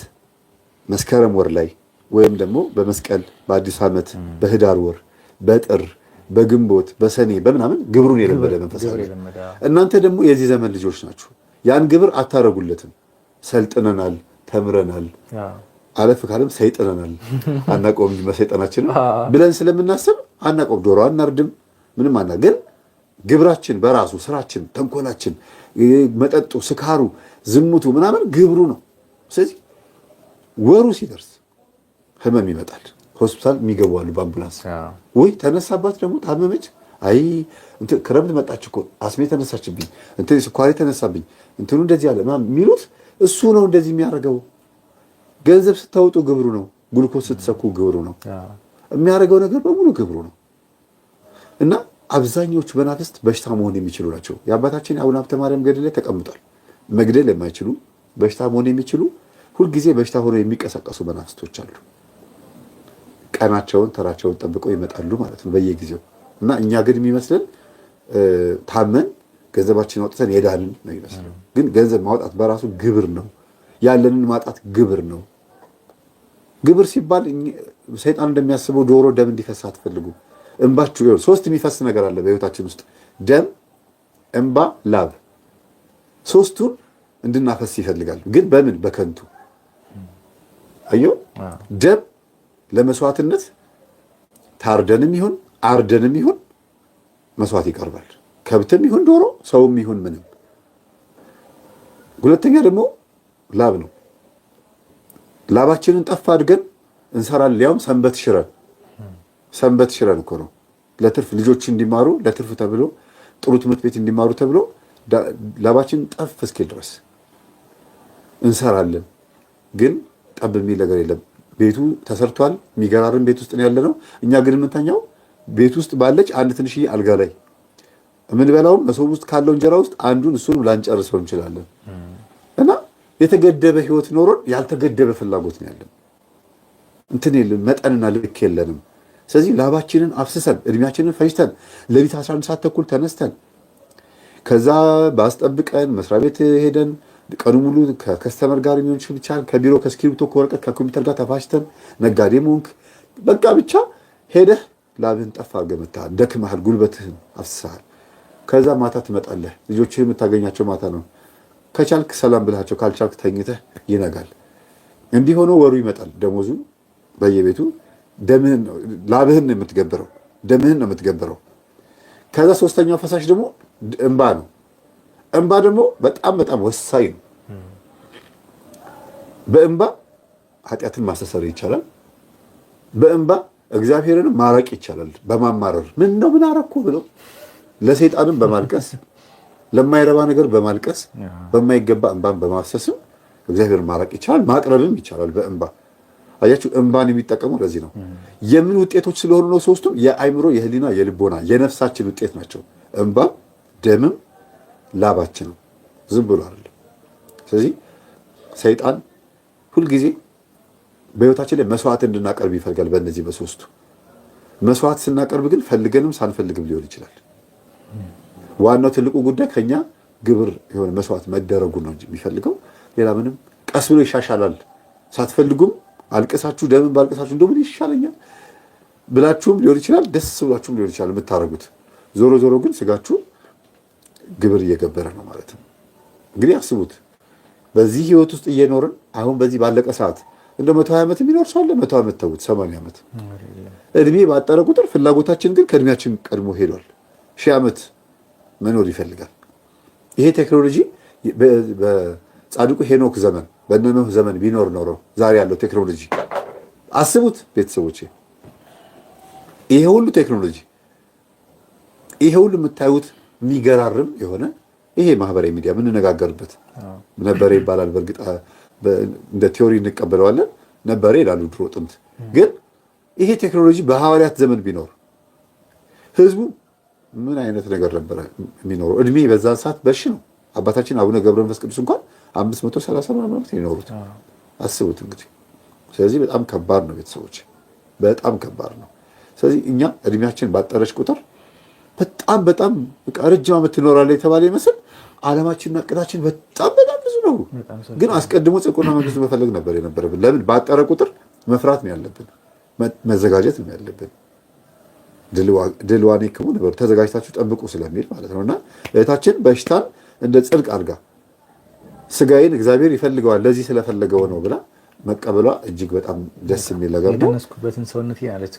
መስከረም ወር ላይ ወይም ደግሞ በመስቀል በአዲስ ዓመት በህዳር ወር በጥር በግንቦት በሰኔ በምናምን ግብሩን የለመደ መንፈስ አለ። እናንተ ደግሞ የዚህ ዘመን ልጆች ናችሁ። ያን ግብር አታረጉለትም። ሰልጥነናል፣ ተምረናል፣ አለፍ ካለም ሰይጥነናል አናቆም እንጂ መሰይጠናችን ብለን ስለምናስብ አናቆም። ዶሮ አናርድም ምንም ግን ግብራችን በራሱ ስራችን፣ ተንኮላችን፣ መጠጡ፣ ስካሩ፣ ዝሙቱ ምናምን ግብሩ ነው። ስለዚህ ወሩ ሲደርስ ህመም ይመጣል። ሆስፒታል የሚገቡ አሉ በአምቡላንስ ወይ ተነሳባት ደግሞ ታመመች። አይ ክረምት መጣች እኮ አስሜ ተነሳችብኝ፣ እንትን ስኳሬ ተነሳብኝ፣ እንትኑ እንደዚህ አለ የሚሉት እሱ ነው እንደዚህ የሚያደርገው። ገንዘብ ስታወጡ ግብሩ ነው። ግሉኮስ ስትሰኩ ግብሩ ነው። የሚያደርገው ነገር በሙሉ ግብሩ ነው። እና አብዛኞቹ መናፍስት በሽታ መሆን የሚችሉ ናቸው። የአባታችን የአቡነ ሀብተ ማርያም ገድል ላይ ተቀምጧል። መግደል የማይችሉ በሽታ መሆን የሚችሉ ሁልጊዜ በሽታ ሆነው የሚቀሰቀሱ መናፍስቶች አሉ። ቀናቸውን ተራቸውን ጠብቀው ይመጣሉ ማለት ነው በየጊዜው። እና እኛ ግን የሚመስለን ታመን ገንዘባችን አውጥተን የዳንን ነው ይመስላል። ግን ገንዘብ ማውጣት በራሱ ግብር ነው። ያለንን ማጣት ግብር ነው። ግብር ሲባል ሰይጣን እንደሚያስበው ዶሮ ደም እንዲፈስ አትፈልጉ። እንባችሁ ይኸው 3 የሚፈስ ነገር አለ በህይወታችን ውስጥ ደም፣ እንባ፣ ላብ። 3ቱን እንድናፈስ ይፈልጋል። ግን በምን በከንቱ አዮ ደም ለመስዋዕትነት ታርደንም ይሁን አርደንም ይሁን መስዋዕት ይቀርባል። ከብትም ይሁን ዶሮ፣ ሰውም ይሁን ምንም። ሁለተኛ ደግሞ ላብ ነው። ላባችንን ጠፋ አድገን እንሰራለን። ያውም ሰንበት ሽረን እኮ ነው። ለትርፍ ልጆች እንዲማሩ ለትርፍ ተብሎ ጥሩ ትምህርት ቤት እንዲማሩ ተብሎ ላባችንን ጠፍ እስኪል ድረስ እንሰራለን። ግን ጠብ የሚል ነገር የለም። ቤቱ ተሰርቷል። የሚገራርም ቤት ውስጥ ነው ያለነው። እኛ ግን የምንተኛው ቤት ውስጥ ባለች አንድ ትንሽዬ አልጋ ላይ የምንበላውም መሶብ ውስጥ ካለው እንጀራ ውስጥ አንዱን እሱንም ላንጨርሰው እንችላለን። እና የተገደበ ህይወት ኖሮን ያልተገደበ ፍላጎት ነው ያለን። እንትን የለን መጠንና ልክ የለንም። ስለዚህ ላባችንን አፍስሰን እድሜያችንን ፈጅተን ለሊት 11 ሰዓት ተኩል ተነስተን ከዛ ባስጠብቀን መስሪያ ቤት ሄደን ቀኑ ሙሉ ከከስተመር ጋር የሚሆን ይችላል። ከቢሮ ከስክሪፕቶ ከወረቀት ከኮምፒውተር ጋር ተፋሽተን ነጋዴ ሞንክ በቃ ብቻ ሄደህ ላብህን ጠፋ አድርገህ መጥተሃል። ደክመሃል፣ ጉልበትህን አፍስሰሃል። ከዛ ማታ ትመጣለህ። ልጆችህ የምታገኛቸው ማታ ነው። ከቻልክ ሰላም ብላቸው፣ ካልቻልክ ተኝተህ ይነጋል። እንዲህ ሆኖ ወሩ ይመጣል። ደሞዙ በየቤቱ ላብህን ነው የምትገብረው። ደምህን ነው የምትገበረው። ከዛ ሶስተኛው ፈሳሽ ደግሞ እንባ ነው። እንባ ደግሞ በጣም በጣም ወሳኝ ነው። በእንባ ኃጢአትን ማስተሰር ይቻላል። በእንባ እግዚአብሔርን ማራቅ ይቻላል። በማማረር ምን ነው ምን አረኩ ብለው ለሰይጣንም በማልቀስ ለማይረባ ነገር በማልቀስ በማይገባ እንባን በማፍሰስም እግዚአብሔርን ማራቅ ይቻላል። ማቅረብም ይቻላል በእንባ። አያችሁ እንባን የሚጠቀመው ለዚህ ነው። የምን ውጤቶች ስለሆኑ ነው? ሶስቱም የአይምሮ፣ የህሊና፣ የልቦና የነፍሳችን ውጤት ናቸው። እንባ፣ ደምም ላባችን ነው። ዝም ብሎ አይደለም። ስለዚህ ሰይጣን ሁልጊዜ በህይወታችን ላይ መስዋዕት እንድናቀርብ ይፈልጋል። በእነዚህ በሶስቱ መስዋዕት ስናቀርብ ግን ፈልገንም ሳንፈልግም ሊሆን ይችላል። ዋናው ትልቁ ጉዳይ ከኛ ግብር የሆነ መስዋዕት መደረጉ ነው እንጂ የሚፈልገው ሌላ ምንም። ቀስ ብሎ ይሻሻላል። ሳትፈልጉም አልቀሳችሁ ደምን ባልቀሳችሁ እንደው ምን ይሻለኛል ብላችሁም ሊሆን ይችላል። ደስ ብላችሁም ሊሆን ይችላል የምታረጉት። ዞሮ ዞሮ ግን ስጋችሁ ግብር እየገበረ ነው ማለት ነው። እንግዲህ አስቡት በዚህ ህይወት ውስጥ እየኖርን አሁን በዚህ ባለቀ ሰዓት እንደ 120 ዓመት የሚኖር ሰው አለ። 100 ዓመት ተውት፣ 80 ዓመት እድሜ ባጠረ ቁጥር ፍላጎታችን ግን ከእድሜያችን ቀድሞ ሄዷል። 1000 ዓመት መኖር ይፈልጋል። ይሄ ቴክኖሎጂ በጻድቁ ሄኖክ ዘመን በኖህ ዘመን ቢኖር ኖሮ ዛሬ ያለው ቴክኖሎጂ አስቡት ቤተሰቦቼ። ይሄ ሁሉ ቴክኖሎጂ ይሄ ሁሉ የምታዩት የሚገራርም የሆነ ይሄ ማህበራዊ ሚዲያ የምንነጋገርበት ነበረ ይባላል። በእርግጥ እንደ ቲዮሪ እንቀበለዋለን። ነበረ ይላሉ ድሮ ጥንት። ግን ይሄ ቴክኖሎጂ በሐዋርያት ዘመን ቢኖር ህዝቡ ምን አይነት ነገር ነበረ የሚኖረው? እድሜ በዛን ሰዓት በሺ ነው። አባታችን አቡነ ገብረ መንፈስ ቅዱስ እንኳን 530 ዓመት የኖሩት አስቡት እንግዲህ። ስለዚህ በጣም ከባድ ነው ቤተሰቦች፣ በጣም ከባድ ነው። ስለዚህ እኛ እድሜያችን ባጠረች ቁጥር በጣም በጣም ረጅም ዓመት ትኖራለህ የተባለ ይመስል ዓለማችንና እቅዳችን በጣም በጣም ብዙ ነው። ግን አስቀድሞ ጽድቁና መንግስቱን መፈለግ ነበር የነበረብን። ለምን? ባጠረ ቁጥር መፍራት ነው ያለብን፣ መዘጋጀት ነው ያለብን። ድልዋኔ ክሙ ነበሩ ተዘጋጅታችሁ ጠብቁ ስለሚል ማለት ነውና እህታችን በሽታን እንደ ጽድቅ አድርጋ ስጋዬን እግዚአብሔር ይፈልገዋል ለዚህ ስለፈለገው ነው ብላ መቀበሏ እጅግ በጣም ደስ የሚል ነገር ነው። የደነስኩበትን ሰውነት ያለች